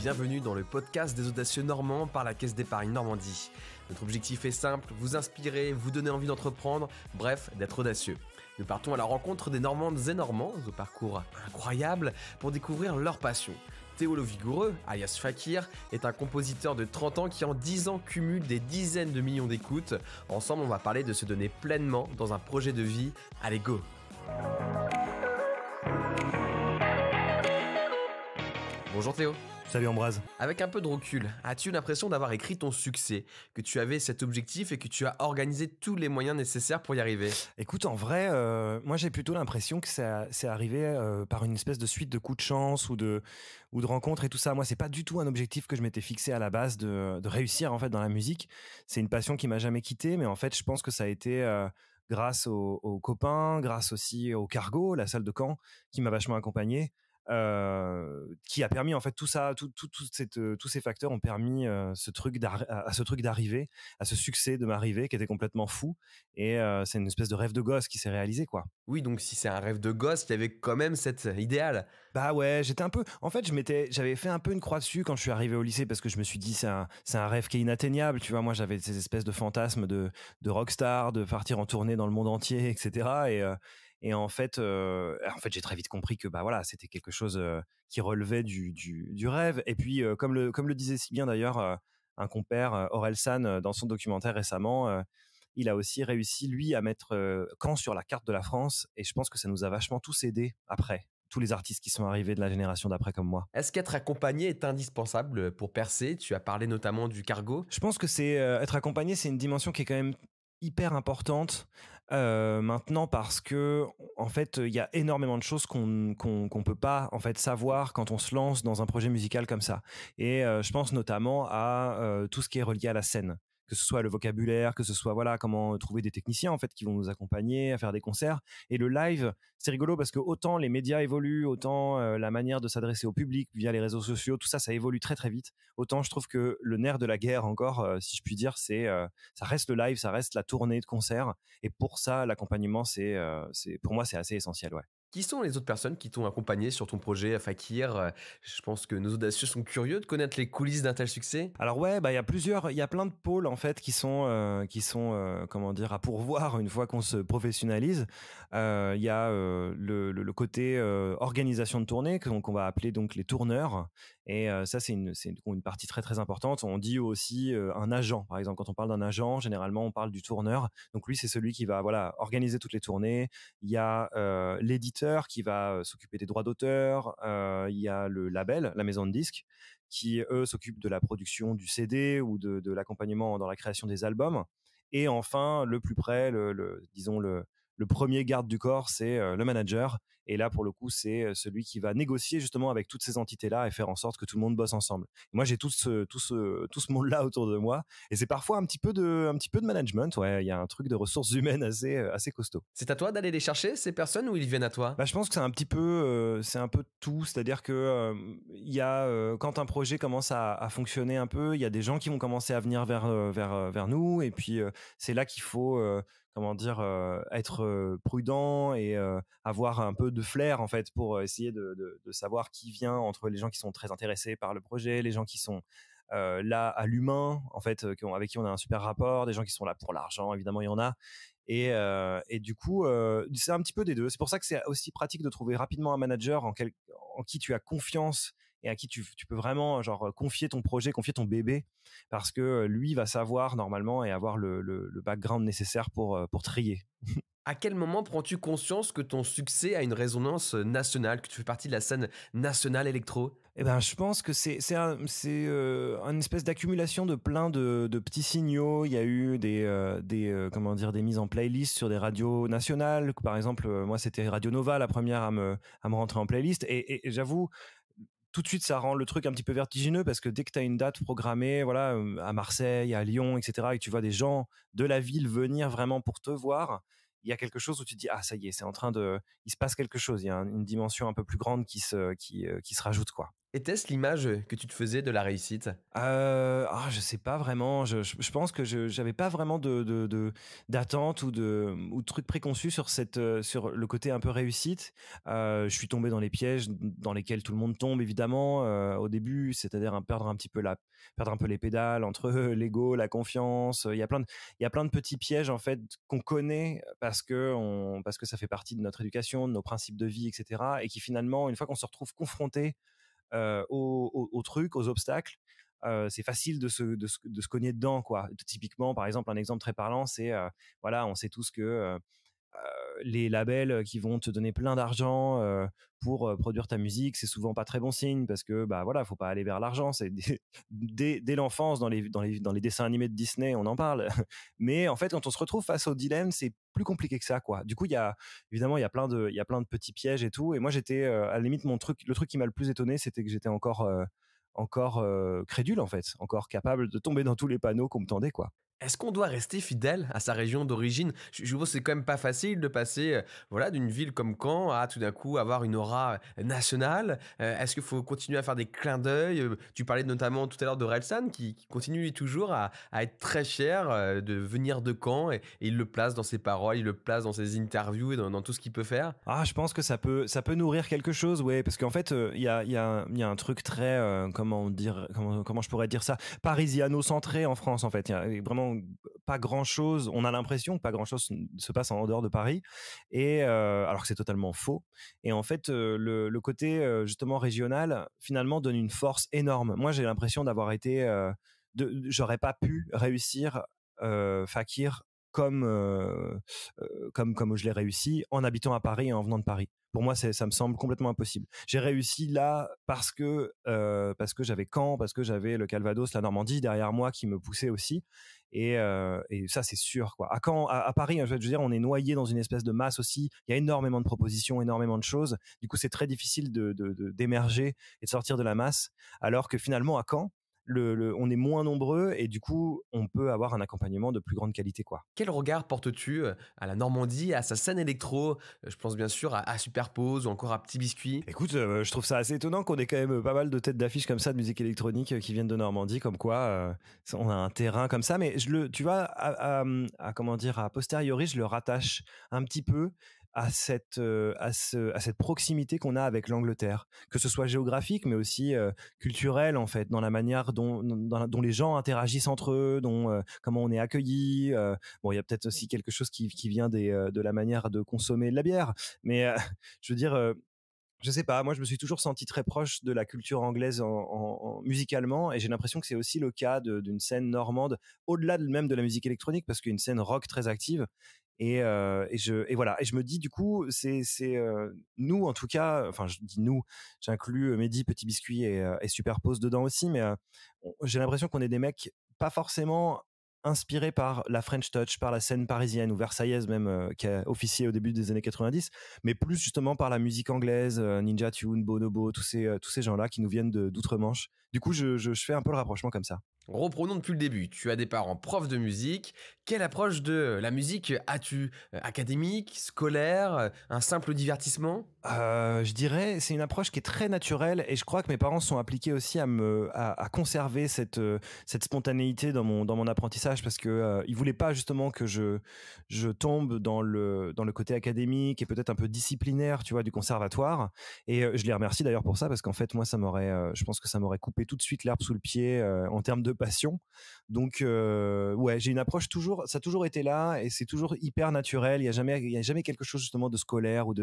bienvenue dans le podcast des audacieux normands par la Caisse d'épargne Normandie. Notre objectif est simple, vous inspirer, vous donner envie d'entreprendre, bref, d'être audacieux. Nous partons à la rencontre des Normandes et Normands au parcours incroyable pour découvrir leur passion. Théo le Vigoureux, alias Fakir, est un compositeur de 30 ans qui en 10 ans cumule des dizaines de millions d'écoutes. Ensemble, on va parler de se donner pleinement dans un projet de vie. Allez, go! Bonjour Théo. Salut Ambroise. Avec un peu de recul, as-tu l'impression d'avoir écrit ton succès, que tu avais cet objectif et que tu as organisé tous les moyens nécessaires pour y arriver? Écoute, en vrai, moi j'ai plutôt l'impression que c'est arrivé par une espèce de suite de coups de chance ou de rencontres et tout ça. Moi, c'est pas du tout un objectif que je m'étais fixé à la base de réussir en fait dans la musique. C'est une passion qui m'a jamais quitté, mais en fait, je pense que ça a été grâce aux copains, grâce aussi au Cargo, la salle de camp, qui m'a vachement accompagné. Qui a permis en fait tout ça, tous ces facteurs ont permis à ce truc d'arriver, à ce succès de m'arriver qui était complètement fou. Et c'est une espèce de rêve de gosse qui s'est réalisé, quoi. Oui, donc si c'est un rêve de gosse, il y avait quand même cet idéal. Bah ouais, j'étais un peu. En fait, j'avais fait un peu une croix dessus quand je suis arrivé au lycée parce que je me suis dit c'est un rêve qui est inatteignable. Tu vois, moi j'avais ces espèces de fantasmes de rockstar, de partir en tournée dans le monde entier, etc. Et en fait, j'ai très vite compris que bah voilà, c'était quelque chose qui relevait du rêve. Et puis, comme le disait si bien d'ailleurs un compère, Orelsan, dans son documentaire récemment, il a aussi réussi lui à mettre Caen sur la carte de la France. Et je pense que ça nous a vachement tous aidés après. Tous les artistes qui sont arrivés de la génération d'après comme moi. Est-ce qu'être accompagné est indispensable pour percer? Tu as parlé notamment du Cargo. Je pense que c'est être accompagné, c'est une dimension qui est quand même hyper importante maintenant parce que en fait il y a énormément de choses qu'on peut pas en fait savoir quand on se lance dans un projet musical comme ça. Et je pense notamment à tout ce qui est relié à la scène, que ce soit le vocabulaire, que ce soit voilà comment trouver des techniciens en fait qui vont nous accompagner à faire des concerts. Et le live, c'est rigolo parce que autant les médias évoluent, autant la manière de s'adresser au public via les réseaux sociaux, tout ça, ça évolue très très vite. Autant je trouve que le nerf de la guerre encore, si je puis dire, c'est ça reste le live, ça reste la tournée de concerts. Et pour ça, l'accompagnement, c'est pour moi, c'est assez essentiel, ouais. Qui sont les autres personnes qui t'ont accompagné sur ton projet Fakir? Je pense que nos audacieux sont curieux de connaître les coulisses d'un tel succès. Alors ouais, bah il y a plein de pôles en fait qui sont comment dire à pourvoir une fois qu'on se professionnalise. Il y a le côté organisation de tournée qu'on va appeler donc les tourneurs. Et ça c'est une partie très très importante. On dit aussi un agent. Par exemple, quand on parle d'un agent, généralement on parle du tourneur. Donc lui c'est celui qui va voilà organiser toutes les tournées. Il y a l'éditeur qui va s'occuper des droits d'auteur. Il y a le label, la maison de disques, qui eux s'occupent de la production du CD ou de l'accompagnement dans la création des albums. Et enfin, le plus près, disons le premier garde du corps, c'est le manager. Et là, pour le coup, c'est celui qui va négocier justement avec toutes ces entités-là et faire en sorte que tout le monde bosse ensemble. Et moi, j'ai tout ce monde-là autour de moi. Et c'est parfois un petit peu de management. Ouais, il y a un truc de ressources humaines assez costaud. C'est à toi d'aller les chercher, ces personnes, ou ils viennent à toi? Bah, je pense que c'est un peu tout. C'est-à-dire que il y a quand un projet commence à fonctionner un peu, il y a des gens qui vont commencer à venir vers nous. Et puis c'est là qu'il faut comment dire être prudent et avoir un peu de flair en fait pour essayer de savoir qui vient entre les gens qui sont très intéressés par le projet, les gens qui sont là à l'humain en fait avec qui on a un super rapport, des gens qui sont là pour l'argent, évidemment il y en a. Et du coup c'est un petit peu des deux. C'est pour ça que c'est aussi pratique de trouver rapidement un manager en qui tu as confiance et à qui tu peux vraiment genre confier ton projet, confier ton bébé, parce que lui va savoir normalement et avoir le background nécessaire pour trier. À quel moment prends-tu conscience que ton succès a une résonance nationale, que tu fais partie de la scène nationale électro? Eh ben, je pense que c'est une espèce d'accumulation de plein de petits signaux. Il y a eu comment dire des mises en playlist sur des radios nationales. Par exemple, moi c'était Radio Nova la première à me rentrer en playlist. Et j'avoue, tout de suite ça rend le truc un petit peu vertigineux parce que dès que tu as une date programmée, voilà, à Marseille, à Lyon, etc., et que tu vois des gens de la ville venir vraiment pour te voir, il y a quelque chose où tu te dis ah ça y est, il se passe quelque chose. Il y a une dimension un peu plus grande qui se rajoute, quoi. Était-ce l'image que tu te faisais de la réussite? Je sais pas vraiment. Je pense que je j'avais pas vraiment d'attente ou de trucs préconçus sur sur le côté un peu réussite. Je suis tombé dans les pièges dans lesquels tout le monde tombe évidemment, au début, c'est-à-dire perdre un peu les pédales entre l'ego, la confiance, il y a plein de petits pièges en fait qu'on connaît parce que ça fait partie de notre éducation, de nos principes de vie et cetera et qui finalement, une fois qu'on se retrouve confronté aux trucs, aux obstacles, c'est facile de se cogner dedans, quoi. Typiquement, par exemple, un exemple très parlant, c'est, voilà, on sait tous que les labels qui vont te donner plein d'argent pour produire ta musique, c'est souvent pas très bon signe parce que bah voilà, faut pas aller vers l'argent. C'est dès l'enfance dans les dessins animés de Disney, on en parle. Mais en fait, quand on se retrouve face au dilemme, c'est plus compliqué que ça, quoi. Du coup, il y a il y a plein de petits pièges et tout. Et moi, j'étais à la limite le truc qui m'a le plus étonné, c'était que j'étais encore crédule en fait, encore capable de tomber dans tous les panneaux qu'on me tendait, quoi. Est-ce qu'on doit rester fidèle à sa région d'origine? Je suppose que c'est quand même pas facile de passer, voilà, d'une ville comme Caen à tout d'un coup avoir une aura, nationale. Est-ce qu'il faut continuer à faire des clins d'œil? Tu parlais notamment tout à l'heure de Relsan qui continue lui toujours à être très fier, de venir de Caen et il le place dans ses paroles, il le place dans ses interviews et dans tout ce qu'il peut faire. Ah, je pense que ça peut nourrir quelque chose, ouais, parce qu'en fait, il y a un truc très, comment je pourrais dire ça? Parisiano-centré en France, en fait. Il y a vraiment pas grand-chose. On a l'impression que pas grand-chose se passe en dehors de Paris, alors que c'est totalement faux. Et en fait, le côté justement régional, finalement, donne une force énorme. Moi, j'ai l'impression d'avoir été, j'aurais pas pu réussir Fakir comme comme je l'ai réussi en habitant à Paris et en venant de Paris. Pour moi, ça me semble complètement impossible. J'ai réussi là parce que j'avais Caen, parce que j'avais le Calvados, la Normandie derrière moi qui me poussait aussi. Et ça, c'est sûr, quoi. À Caen, à Paris, je veux dire, on est noyé dans une espèce de masse aussi. Il y a énormément de propositions, énormément de choses. Du coup, c'est très difficile d'émerger et de sortir de la masse. Alors que finalement, à Caen, on est moins nombreux et du coup, on peut avoir un accompagnement de plus grande qualité, quoi. Quel regard portes-tu, à la Normandie, à sa scène électro? Je pense bien sûr à Superpose ou encore à Petit Biscuit. Écoute, je trouve ça assez étonnant qu'on ait quand même pas mal de têtes d'affiche comme ça de musique électronique qui viennent de Normandie, comme quoi on a un terrain comme ça. Mais tu vois, comment dire, à posteriori, je le rattache un petit peu à cette proximité qu'on a avec l'Angleterre, que ce soit géographique, mais aussi culturelle en fait, dans la manière dont les gens interagissent entre eux, comment on est accueilli. Bon, il y a peut-être aussi quelque chose qui vient de la manière de consommer de la bière, mais je veux dire. Je sais pas, moi je me suis toujours senti très proche de la culture anglaise musicalement et j'ai l'impression que c'est aussi le cas d'une scène normande, au-delà même de la musique électronique, parce qu'il y a une scène rock très active. Et voilà. Et je me dis du coup, nous en tout cas, enfin je dis nous, j'inclus Mehdi, Petit Biscuit et Superpose dedans aussi, mais j'ai l'impression qu'on est des mecs pas forcément inspirés par la French Touch, par la scène parisienne ou versaillaise même, qui a officié au début des années 90, mais plus justement par la musique anglaise, Ninja Tune, Bonobo, tous ces gens-là qui nous viennent d'outre-Manche. Du coup, je fais un peu le rapprochement comme ça. Reprenons depuis le début. Tu as des parents profs de musique. Quelle approche de la musique as-tu? Académique, scolaire, un simple divertissement? Je dirais, c'est une approche qui est très naturelle et je crois que mes parents se sont appliqués aussi à conserver cette spontanéité dans mon apprentissage parce que ils voulaient pas justement que je tombe dans le côté académique et peut-être un peu disciplinaire, tu vois, du conservatoire. Et je les remercie d'ailleurs pour ça parce qu'en fait, moi, je pense que ça m'aurait coupé tout de suite l'herbe sous le pied en termes de passion. Donc, ouais, j'ai une approche ça a toujours été là et c'est toujours hyper naturel. Il y a jamais quelque chose justement de scolaire ou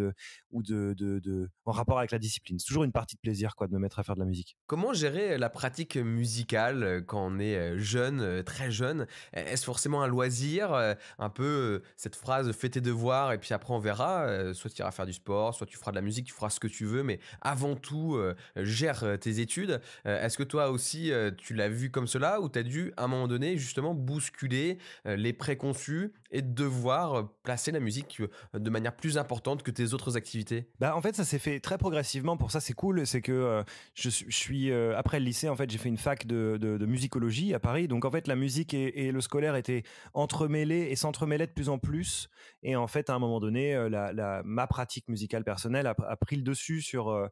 en rapport avec la discipline. C'est toujours une partie de plaisir, quoi, de me mettre à faire de la musique. Comment gérer la pratique musicale quand on est jeune, très jeune? Est-ce forcément un loisir? Un peu cette phrase fais tes devoirs et puis après on verra. Soit tu iras faire du sport, soit tu feras de la musique, tu feras ce que tu veux, mais avant tout, gère tes études. Est-ce que toi aussi tu l'as vu comme cela ou tu as dû à un moment donné justement bousculer les préconçus et devoir placer la musique de manière plus importante que tes autres activités? Bah, en fait, ça s'est fait très progressivement. Pour ça, c'est cool. C'est que je suis après le lycée, en fait, j'ai fait une fac de musicologie à Paris. Donc, en fait, la musique et le scolaire étaient entremêlés et s'entremêlaient de plus en plus. Et en fait, à un moment donné, ma pratique musicale personnelle a pris le dessus sur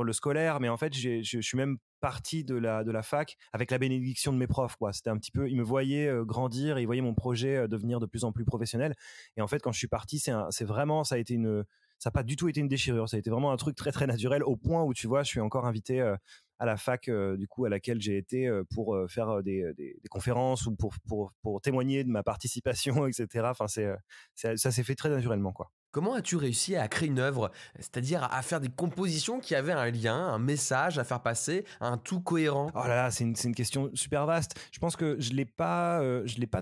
le scolaire. Mais en fait, je suis même parti de la fac avec la bénédiction de mes profs, quoi. C'était un petit peu, ils me voyaient grandir, et ils voyaient mon projet devenir de plus en plus professionnel. Et en fait, quand je suis parti, c'est vraiment, ça n'a pas du tout été une déchirure. Ça a été vraiment un truc très très naturel, au point où, tu vois, je suis encore invité à la fac du coup à laquelle j'ai été pour faire des conférences ou pour témoigner de ma participation, etc. Enfin, ça s'est fait très naturellement, quoi. Comment as-tu réussi à créer une œuvre, c'est-à-dire à faire des compositions qui avaient un lien, un message à faire passer, un tout cohérent? Oh là là, c'est une question super vaste. Je pense que je l'ai pas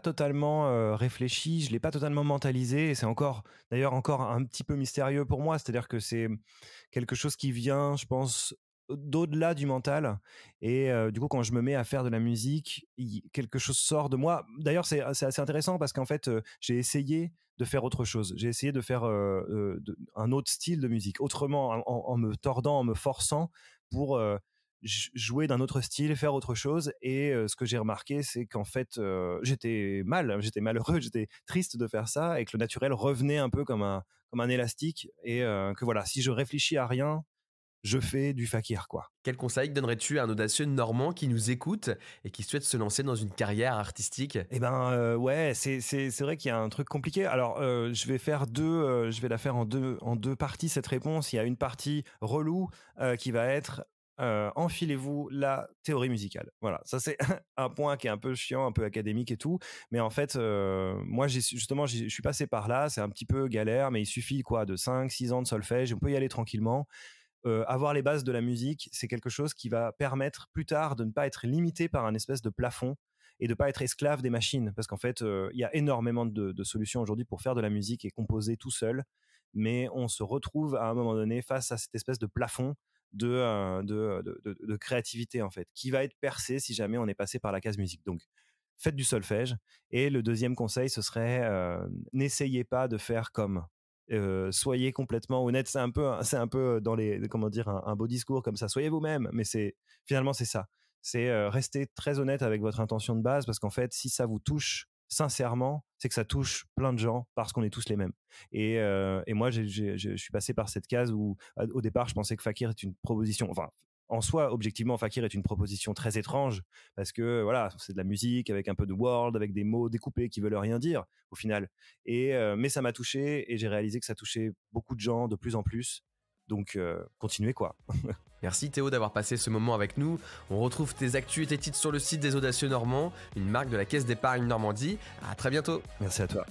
totalement réfléchi, je l'ai pas totalement mentalisé. Et c'est d'ailleurs encore un petit peu mystérieux pour moi. C'est-à-dire que c'est quelque chose qui vient, je pense, d'au-delà du mental. Et du coup, quand je me mets à faire de la musique, quelque chose sort de moi. D'ailleurs, c'est assez intéressant parce qu'en fait, j'ai essayé de faire autre chose. J'ai essayé de faire un autre style de musique, autrement, en me tordant, en me forçant pour jouer d'un autre style, faire autre chose. Et ce que j'ai remarqué, c'est qu'en fait, j'étais malheureux, j'étais triste de faire ça, et que le naturel revenait un peu comme un élastique. Et que voilà, si je réfléchis à rien, je fais du fakir, quoi. Quel conseil donnerais-tu à un audacieux normand qui nous écoute et qui souhaite se lancer dans une carrière artistique? Eh ben, ouais, c'est vrai qu'il y a un truc compliqué. Alors, je vais la faire en deux parties, cette réponse. Il y a une partie relou qui va être enfilez-vous la théorie musicale. Voilà, ça c'est un point qui est un peu chiant, un peu académique et tout. Mais en fait, moi, je suis passé par là. C'est un petit peu galère, mais il suffit quoi de 5, 6 ans de solfège. On peut y aller tranquillement. Avoir les bases de la musique, c'est quelque chose qui va permettre plus tard de ne pas être limité par un espèce de plafond et de pas être esclave des machines. Parce qu'en fait, il y a énormément de solutions aujourd'hui pour faire de la musique et composer tout seul. Mais on se retrouve à un moment donné face à cette espèce de plafond de créativité, en fait, qui va être percé si jamais on est passé par la case musique. Donc, faites du solfège. Et le deuxième conseil, ce serait n'essayez pas de faire comme. Soyez complètement honnête. C'est un peu dans les, comment dire, un beau discours comme ça. Soyez vous-même, mais finalement c'est ça. C'est rester très honnête avec votre intention de base, parce qu'en fait, si ça vous touche sincèrement, c'est que ça touche plein de gens, parce qu'on est tous les mêmes. Et moi, je suis passé par cette case où, au départ, je pensais que Fakir est une proposition. Enfin, en soi, objectivement, Fakir est une proposition très étrange, parce que voilà, c'est de la musique avec un peu de world, avec des mots découpés qui veulent rien dire au final. Mais ça m'a touché, et j'ai réalisé que ça touchait beaucoup de gens de plus en plus. Donc, continuez, quoi. Merci Théo d'avoir passé ce moment avec nous. On retrouve tes actus et tes titres sur le site des Audacieux Normands, une marque de la Caisse d'épargne Normandie. À très bientôt. Merci à toi.